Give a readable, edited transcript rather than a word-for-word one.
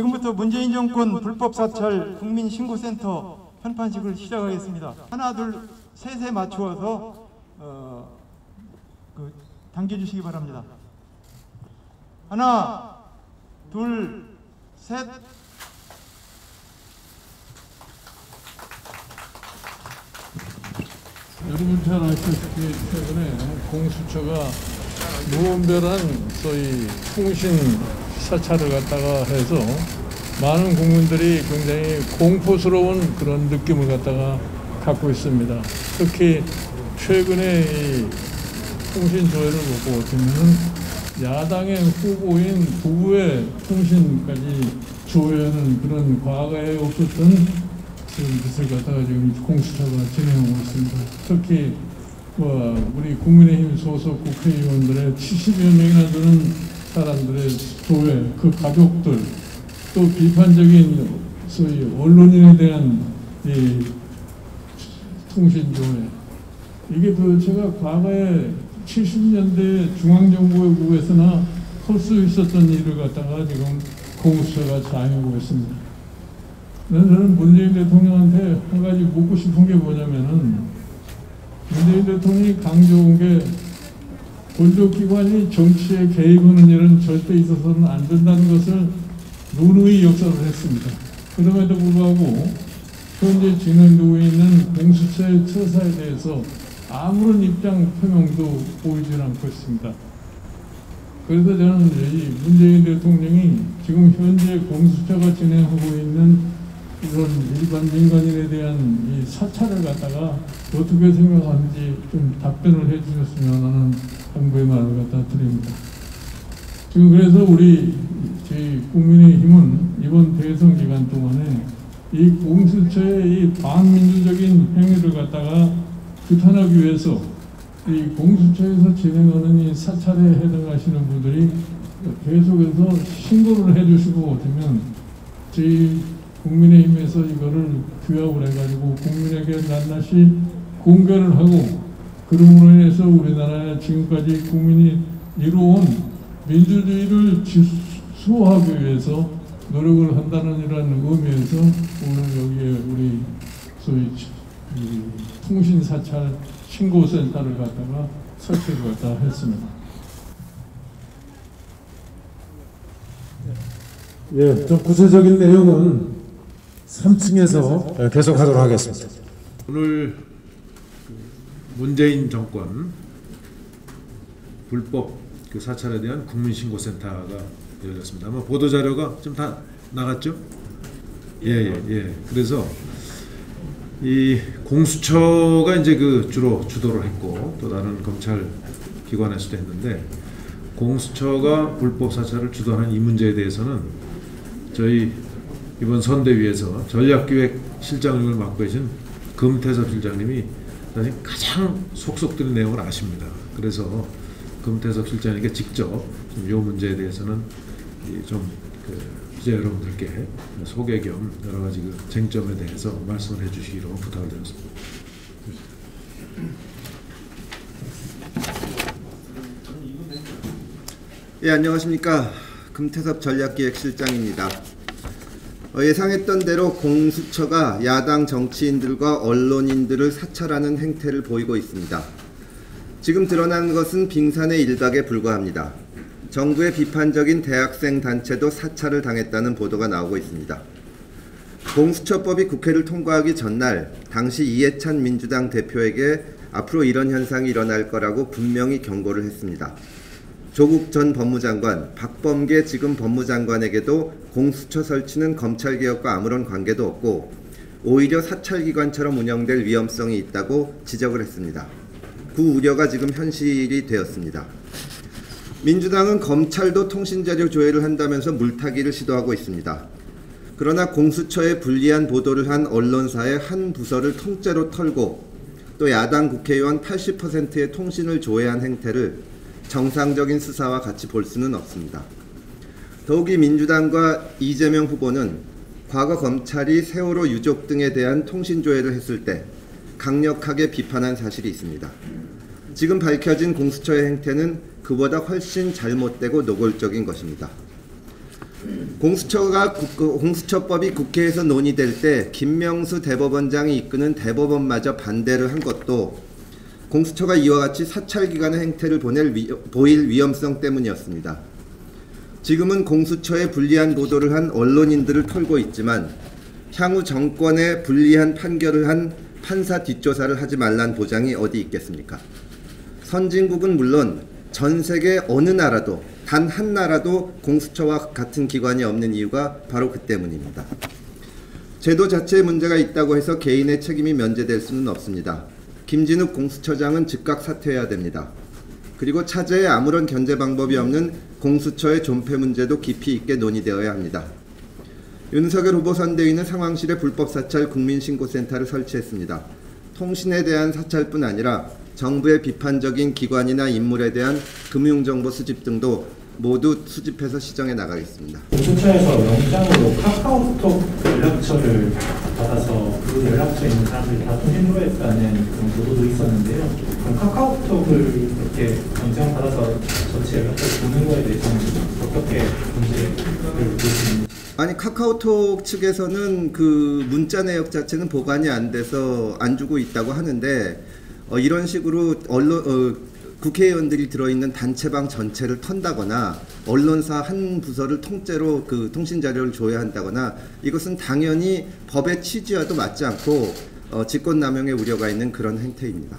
지금부터 문재인 정권 불법 사찰 국민신고센터 편판식을 시작하겠습니다. 하나, 둘, 셋에 맞추어서 당겨주시기 바랍니다. 하나, 둘, 셋. 여러분 잘 아시다시피 최근에 공수처가 무분별한 소위 통신 사찰을 갖다가 해서 많은 국민들이 굉장히 공포스러운 그런 느낌을 갖다가 갖고 있습니다. 특히 최근에 이 통신 조회를 보고 보면 야당의 후보인 부부의 통신까지 조회하는 그런 과거에 없었던 그런 짓을 갖다가 지금 공수처가 진행하고 있습니다. 특히 우리 국민의힘 소속 국회의원들의 70여 명이나 되는 사람들의 조회, 그 가족들, 또 비판적인 소위 언론인에 대한 이 통신 조회, 이게 제가 과거에 70년대 중앙정보국에서나 할 수 있었던 일을 갖다가 지금 공수처가 자행하고 있습니다. 저는 문재인 대통령한테 한 가지 묻고 싶은 게 뭐냐면은, 문재인 대통령이 강조한 게 권력기관이 정치에 개입하는 일은 절대 있어서는 안 된다는 것을 누누이 역설을 했습니다. 그럼에도 불구하고 현재 진행되고 있는 공수처의 처사에 대해서 아무런 입장 표명도 보이지 않고 있습니다. 그래서 저는 이 문재인 대통령이 지금 현재 공수처가 진행하고 있는 이런 일반 민간인에 대한 이 사찰을 갖다가 어떻게 생각하는지 좀 답변을 해주셨으면 하는 당부의 말을 갖다 드립니다. 지금 그래서 저희 국민의힘은 이번 대선 기간 동안에 이 공수처의 이 반민주적인 행위를 갖다가 규탄하기 위해서 이 공수처에서 진행하는 이 사찰에 해당하시는 분들이 계속해서 신고를 해주시고 되면 저희 국민의힘에서 이거를 규합을 해가지고 국민에게 낱낱이 공개를 하고, 그럼으로 인해서 우리나라의 지금까지 국민이 이루어온 민주주의를 수호하기 위해서 노력을 한다는 이런 의미에서 오늘 여기에 우리 소위 통신사찰 신고센터를 갖다가 설치를 갖다 했습니다. 예, 좀 구체적인 내용은 3층에서 계속하도록 하겠습니다. 오늘 문재인 정권 불법 사찰에 대한 국민신고센터가 열렸습니다. 아마 보도 자료가 좀 다 나갔죠? 예. 그래서 이 공수처가 이제 주로 주도를 했고, 또 다른 검찰 기관에서도 했는데, 공수처가 불법 사찰을 주도하는 이 문제에 대해서는 저희 이번 선대위에서 전략기획실장님을 맡고 계신 금태섭 실장님이 사실 가장 속속 들은 내용을 아십니다. 그래서 금태섭 실장님께 직접 이 문제에 대해서는 이제 여러분들께 소개 겸 여러 가지 쟁점에 대해서 말씀을 해주시기로 부탁을 드렸습니다. 예, 안녕하십니까. 금태섭 전략기획실장입니다. 예상했던 대로 공수처가 야당 정치인들과 언론인들을 사찰하는 행태를 보이고 있습니다. 지금 드러난 것은 빙산의 일각에 불과합니다. 정부의 비판적인 대학생 단체도 사찰을 당했다는 보도가 나오고 있습니다. 공수처법이 국회를 통과하기 전날 당시 이해찬 민주당 대표에게 앞으로 이런 현상이 일어날 거라고 분명히 경고를 했습니다. 조국 전 법무장관, 박범계 지금 법무장관에게도 공수처 설치는 검찰개혁과 아무런 관계도 없고 오히려 사찰기관처럼 운영될 위험성이 있다고 지적을 했습니다. 그 우려가 지금 현실이 되었습니다. 민주당은 검찰도 통신자료 조회를 한다면서 물타기를 시도하고 있습니다. 그러나 공수처에 불리한 보도를 한 언론사의 한 부서를 통째로 털고 또 야당 국회의원 80%의 통신을 조회한 행태를 정상적인 수사와 같이 볼 수는 없습니다. 더욱이 민주당과 이재명 후보는 과거 검찰이 세월호 유족 등에 대한 통신 조회를 했을 때 강력하게 비판한 사실이 있습니다. 지금 밝혀진 공수처의 행태는 그보다 훨씬 잘못되고 노골적인 것입니다. 공수처법이 국회에서 논의될 때 김명수 대법원장이 이끄는 대법원마저 반대를 한 것도 공수처가 이와 같이 사찰기관의 행태를 보일 위험성 때문이었습니다. 지금은 공수처에 불리한 보도를 한 언론인들을 털고 있지만 향후 정권에 불리한 판결을 한 판사 뒷조사를 하지 말란 보장이 어디 있겠습니까? 선진국은 물론 전 세계 어느 나라도 단 한 나라도 공수처와 같은 기관이 없는 이유가 바로 그 때문입니다. 제도 자체에 문제가 있다고 해서 개인의 책임이 면제될 수는 없습니다. 김진욱 공수처장은 즉각 사퇴해야 됩니다. 그리고 차제에 아무런 견제 방법이 없는 공수처의 존폐 문제도 깊이 있게 논의되어야 합니다. 윤석열 후보 선대위는 상황실에 불법사찰 국민신고센터를 설치했습니다. 통신에 대한 사찰뿐 아니라 정부의 비판적인 기관이나 인물에 대한 금융정보 수집 등도 모두 수집해서 시정해 나가겠습니다. 공수처에서 영장으로 카카오톡 연락처를 받아서 그 연락처에 있는 사람들이 다 통신로했다는 그런 보도도 있었는데요. 그럼 카카오톡을 이렇게 영장받아서 전체 연락처를 보는 거에 대해서는 어떻게 문제를 보시는지? 아니, 카카오톡 측에서는 그 문자 내역 자체는 보관이 안 돼서 안 주고 있다고 하는데 이런 식으로 국회의원들이 들어있는 단체방 전체를 턴다거나 언론사 한 부서를 통째로 그 통신 자료를 줘야 한다거나 이것은 당연히 법의 취지와도 맞지 않고 직권남용의 우려가 있는 그런 행태입니다.